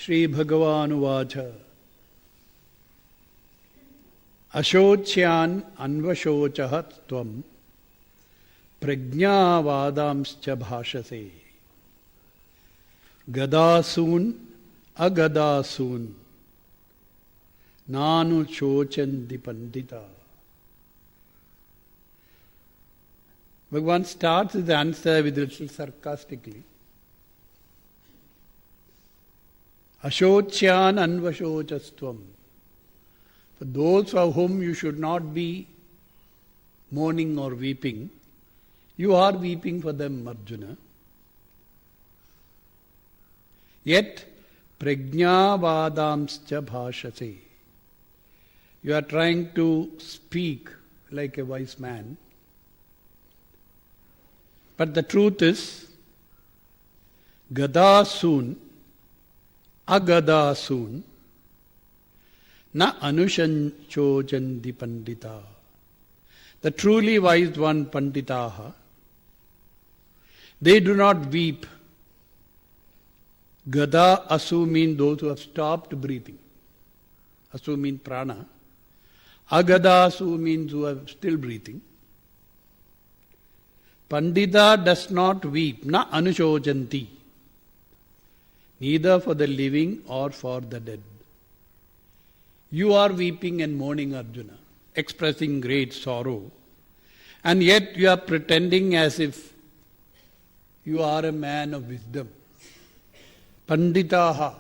Shri Bhagavan Uvacha Ashocyan Anvashochah Tvam Prajna Vadamscha Bhashase Gadasun Agadasun Nanu Chochandi Pandita. Bhagavan starts his answer with a little sarcastically. Ashocyan Anvashochastvam. For those for whom you should not be mourning or weeping, you are weeping for them, Arjuna. Yet, prajna vadamscha bhashase. You are trying to speak like a wise man. But the truth is, gada soon, agada soon, na anushanchojandi pandita. The truly wise one, panditaha, they do not weep. Gada asu mean those who have stopped breathing. Asu mean prana. Agada asu means who are still breathing. Pandita does not weep, na anushojanti, neither for the living or for the dead. You are weeping and mourning, Arjuna, expressing great sorrow, and yet you are pretending as if you are a man of wisdom. Panditaha.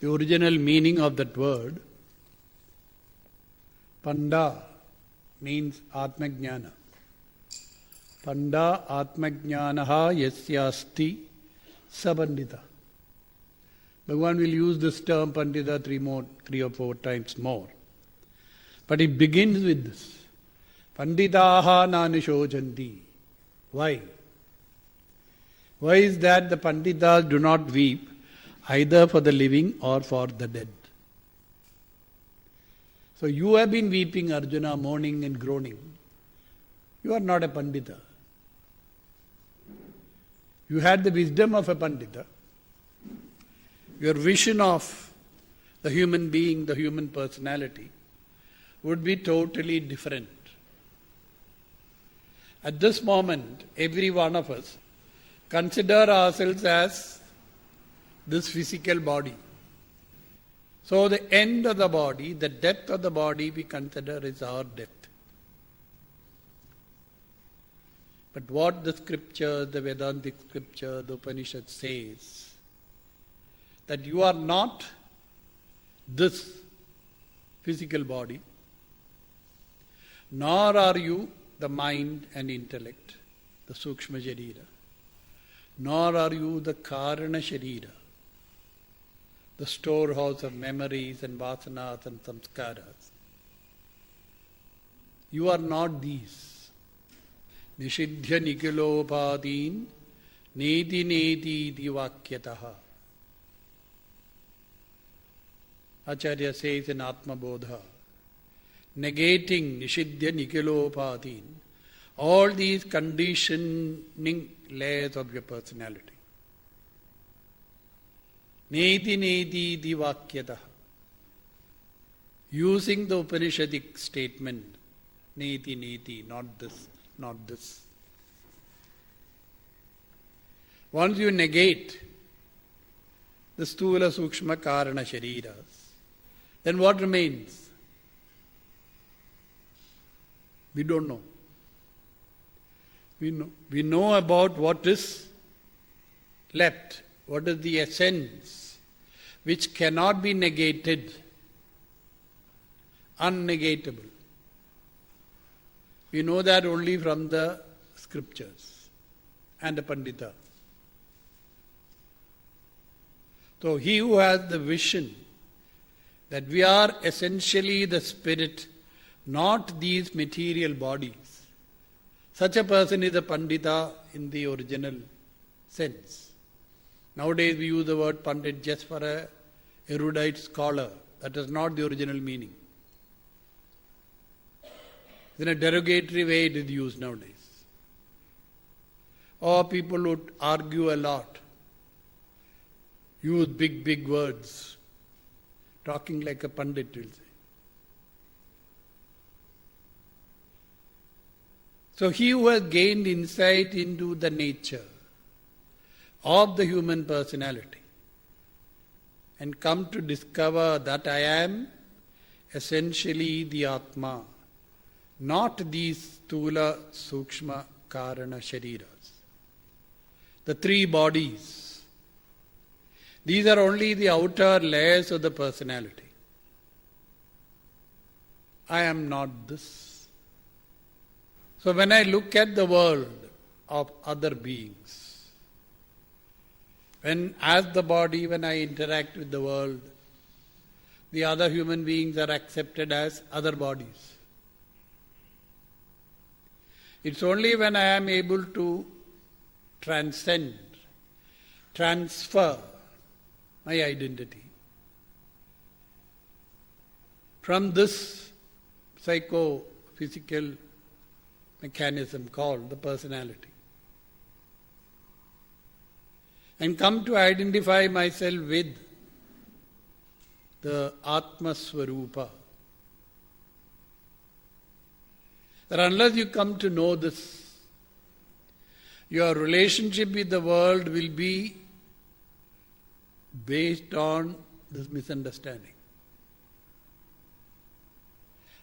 The original meaning of that word, Panda, means Atmajnana. Panda Atmajnanaha yasyasti sabandita. Bhagavan will use this term Pandita three or four times more. But it begins with this. Panditaha nanishojanti. Why? Why is that the Panditas do not weep either for the living or for the dead? So you have been weeping, Arjuna, mourning and groaning. You are not a Pandita. You had the wisdom of a Pandita. Your vision of the human being, the human personality, would be totally different. At this moment, every one of us consider ourselves as this physical body. So the end of the body, the death of the body, we consider is our death. But what the scripture, the Vedantic scripture, the Upanishad says, that you are not this physical body, nor are you the mind and intellect, the Sukshma Sharira, nor are you the Karana Sharira, the storehouse of memories and vasanas and samskaras. You are not these. Nishidhya nikilopadin neti neti divakyataha. Acharya says in Atma Bodha, negating nishidhya nikilopadin, all these conditioning layers of your personality. Neti neti divakyataha. Using the Upanishadic statement, neti neti, not this, not this. Once you negate the Stula Sukshma Karana Shariras, then what remains? We don't know. We know about what is left. What is the essence which cannot be negated, unnegatable. We know that only from the scriptures and the Pandita. So he who has the vision that we are essentially the spirit, not these material bodies, such a person is a Pandita in the original sense. Nowadays we use the word Pandit just for a erudite scholar. That is not the original meaning. In a derogatory way it is used nowadays. Or people would argue a lot. use big, big words, talking like a pandit will say. So he who has gained insight into the nature of the human personality and come to discover that I am essentially the Atma, not these Stula, Sukshma, Karana, Shariras. The three bodies. These are only the outer layers of the personality. I am not this. So when I look at the world of other beings, as the body, when I interact with the world, the other human beings are accepted as other bodies. It's only when I am able to transcend, transfer my identity from this psycho-physical mechanism called the personality, and come to identify myself with the Atma Swarupa. That unless you come to know this, your relationship with the world will be based on this misunderstanding.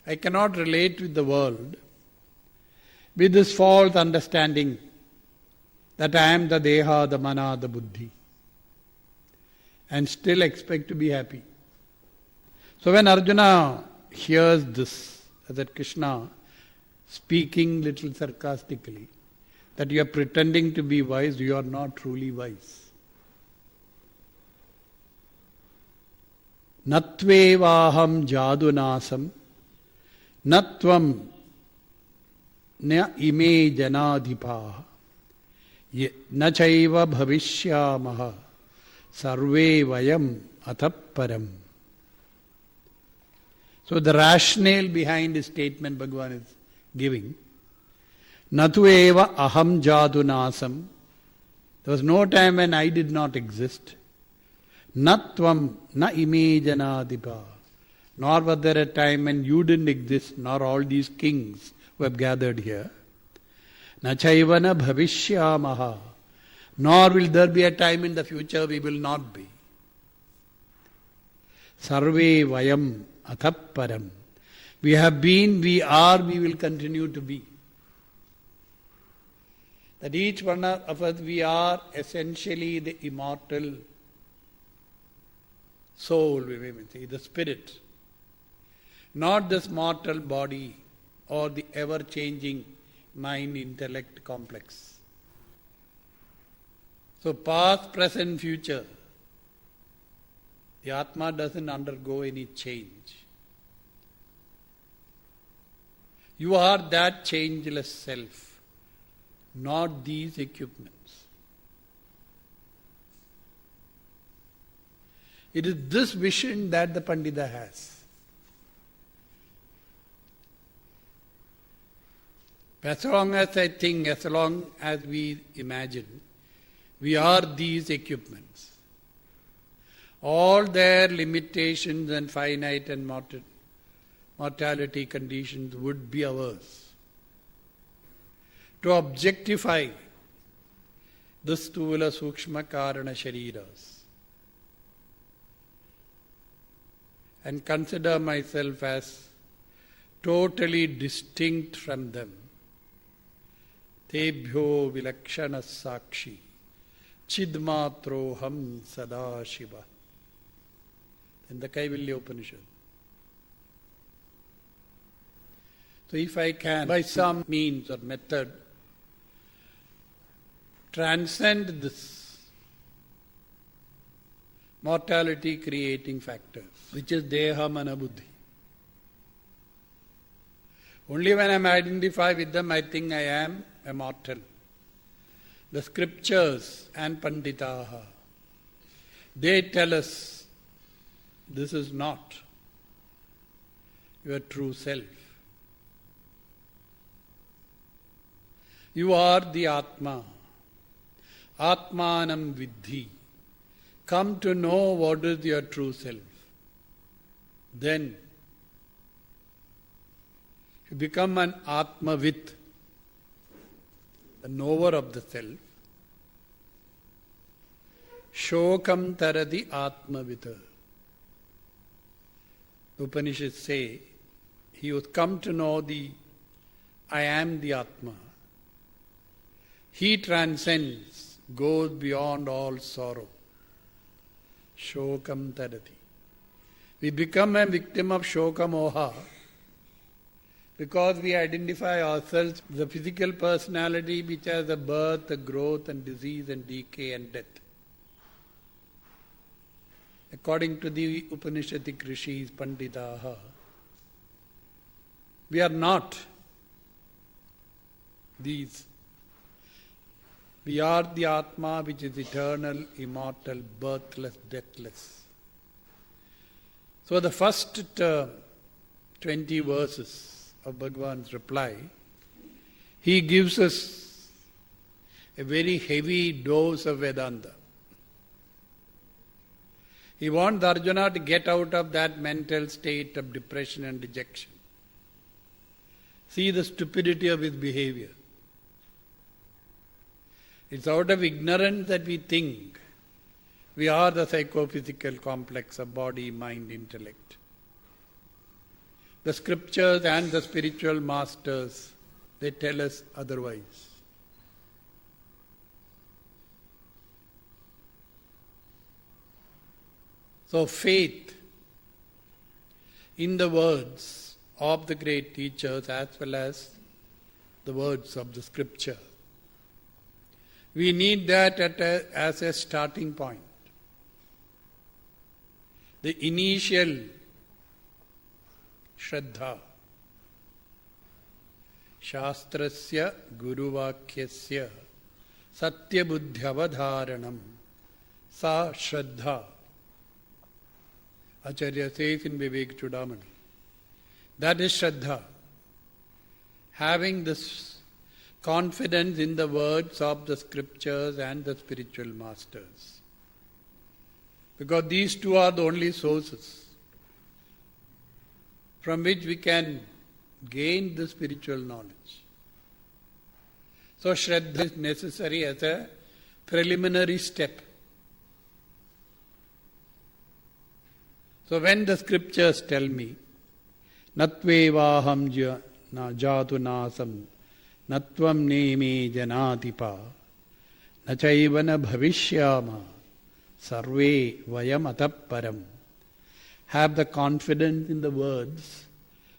I cannot relate with the world with this false understanding that I am the Deha, the Mana, the Buddhi, and still expect to be happy. So when Arjuna hears this, that Krishna speaking little sarcastically, that you are pretending to be wise, you are not truly wise. Natvevaham jadunasam natvam na ime janadhipaha na chaiva bhavishyamaha sarve vayam athaparam. So the rationale behind this statement Bhagavan is giving, Natu eva aham jadunasam. There was no time when I did not exist. Natvam na ime janadipa. Nor was there a time when you didn't exist, nor all these kings who have gathered here. Na chaivana bhavishyamaha. Nor will there be a time in the future we will not be. Sarve vayam athaparam. We have been, we are, we will continue to be. That each one of us, we are essentially the immortal soul, we may say, the spirit. Not this mortal body or the ever-changing mind-intellect complex. So past, present, future, the Atma doesn't undergo any change. You are that changeless self, not these equipments. It is this vision that the Pandita has. As long as I think, as long as we imagine, we are these equipments. All their limitations and finite and mortality conditions would be ours. To objectify the Stula, Sukshma, Karana, Shariras and consider myself as totally distinct from them. Tebhyo vilakshana sakshi chidmatroham sadashiva. In the Kaivalya Upanishad. So if I can, by some means or method, transcend this mortality creating factors, which is Deha, Mana, Buddhi. Only when I am identified with them, I think I am immortal. The scriptures and Panditaha, they tell us this is not your true self. You are the Atma. Atmanam vidhi. come to know what is your true self. Then you become an Atmavit, the knower of the self. Shokam taradi Atmavita. The Upanishads say, he who come to know the I am the Atma, he transcends, goes beyond all sorrow. Shokam tarati. We become a victim of Shoka Moha because we identify ourselves with the physical personality which has a birth, a growth and disease and decay and death. According to the Upanishadic Rishis, Panditaha, we are not these. We are the Atma which is eternal, immortal, birthless, deathless. So the first 20 verses of Bhagavan's reply, he gives us a very heavy dose of Vedanta. He wants Arjuna to get out of that mental state of depression and dejection. See the stupidity of his behavior. It's out of ignorance that we think we are the psychophysical complex of body, mind, intellect. The scriptures and the spiritual masters, they tell us otherwise. So faith in the words of the great teachers as well as the words of the scripture. We need that as a starting point. The initial Shraddha. Shastrasya Guruvakyasya Satyabuddhyavadharanam Sa Shraddha. Acharya says in Vivek Chudamani. That is Shraddha. Having this confidence in the words of the scriptures and the spiritual masters. Because these two are the only sources from which we can gain the spiritual knowledge. So Shraddha is necessary as a preliminary step. So when the scriptures tell me, Natvevaham jatu nasam Natvam neme janatipa Nachaivana bhavishyama Sarve vayam atapparam. Have the confidence in the words,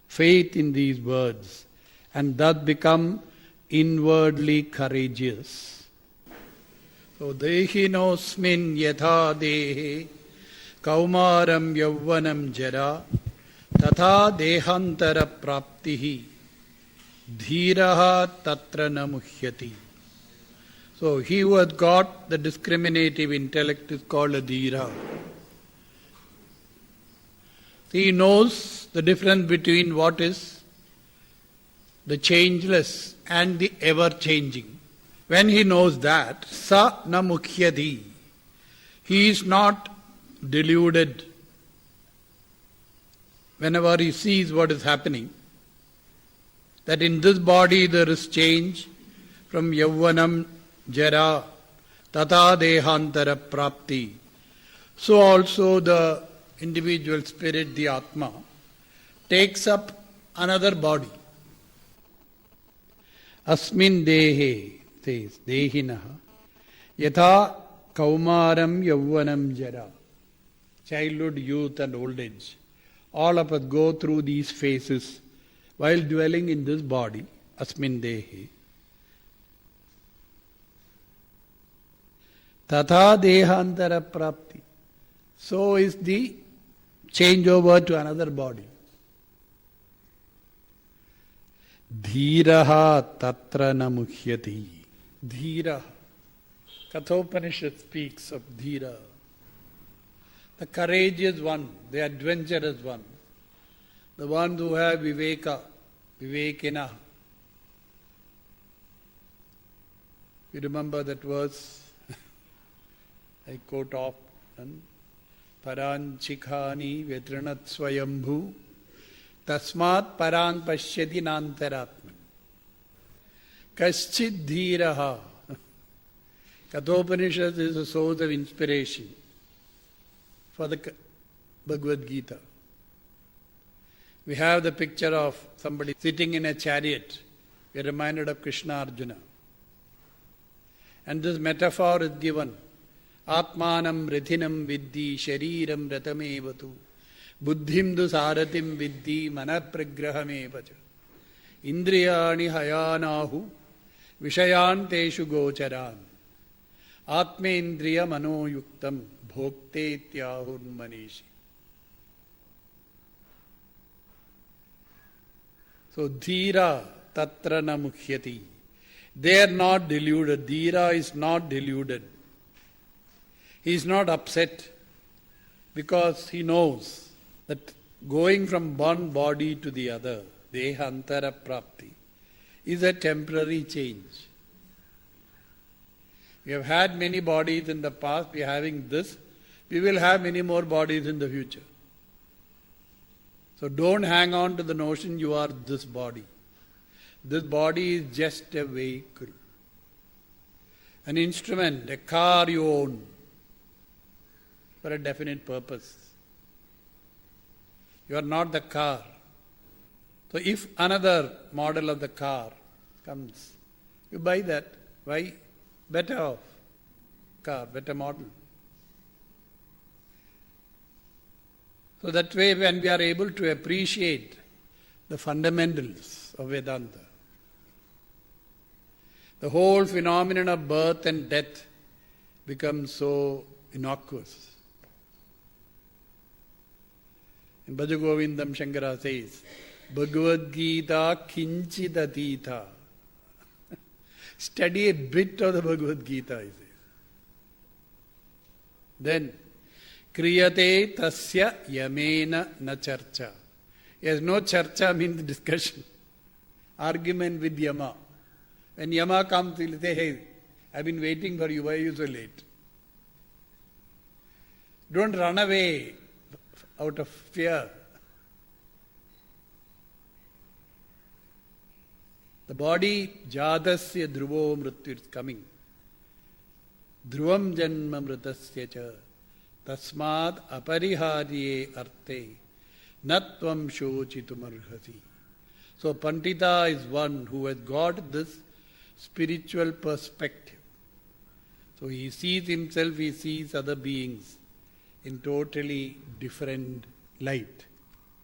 faith in these words, and thus become inwardly courageous. So dehinosmin yatha dehe Kaumaram yavvanam jara Tatha dehantara praptihi Dhiraha tatra namuhyati. So he who has got the discriminative intellect is called a dhira. He knows the difference between what is the changeless and the ever-changing. When he knows that, sa namukhyati, he is not deluded whenever he sees what is happening, that in this body there is change from yavvanam jara tata dehantara prapti. So also the individual spirit, the Atma, takes up another body. Asmin dehe, says, dehinaha, yatha kaumaram yavvanam jara. Childhood, youth and old age. All of us go through these phases while dwelling in this body, asmin dehe. Tatha dehantara prapti. So is the changeover to another body. Dhiraha tatra namuhyati. Dhira. Kathopanishad speaks of dhira. The courageous one, the adventurous one, the one who have viveka, vivekina. You remember that verse I quote Paranchikhani Vetranat Swayambhu Tasmat Parang Pashyati Nantaratman Kaschid Dhiraha. Kathopanishad is a source of inspiration for the Bhagavad Gita. We have the picture of somebody sitting in a chariot. We are reminded of Krishna Arjuna. And this metaphor is given. Atmanam Rithinam Viddhi Shariram Ratamevatu Buddhim Du Saratim Viddhi Manapragrahamevacha Indriyani Hayanahu Vishayanteshu Gocharan Atmendriya Manoyuktam Bhokte Tyahur Manishi. So Dhira Tatra Na Mukhyati. They are not deluded. Dhira is not deluded. He is not upset because he knows that going from one body to the other, Dehantara Prapti, is a temporary change. We have had many bodies in the past, we are having this, we will have many more bodies in the future. So don't hang on to the notion you are this body. This body is just a vehicle, an instrument, a car you own for a definite purpose. You are not the car. So if another model of the car comes, you buy that. Why? Better off car, better model. So that way when we are able to appreciate the fundamentals of Vedanta, the whole phenomenon of birth and death becomes so innocuous. In Bhaja Govindam, Shankara says, Bhagavad Gita kinchidatita. Study a bit of the Bhagavad Gita, he says. Then, kriyate tasya yamena na charcha. Yes, no charcha means discussion. Argument with Yama. When Yama comes, he will say, hey, I've been waiting for you, why are you so late? Don't run away out of fear. The body, jadasya dhruvo mrityu, is coming. Dhruvam janma mritasya cha tasmad apariharye arte natvam shochitumarhasi. So Pandita is one who has got this spiritual perspective. So he sees himself, he sees other beings in totally different light.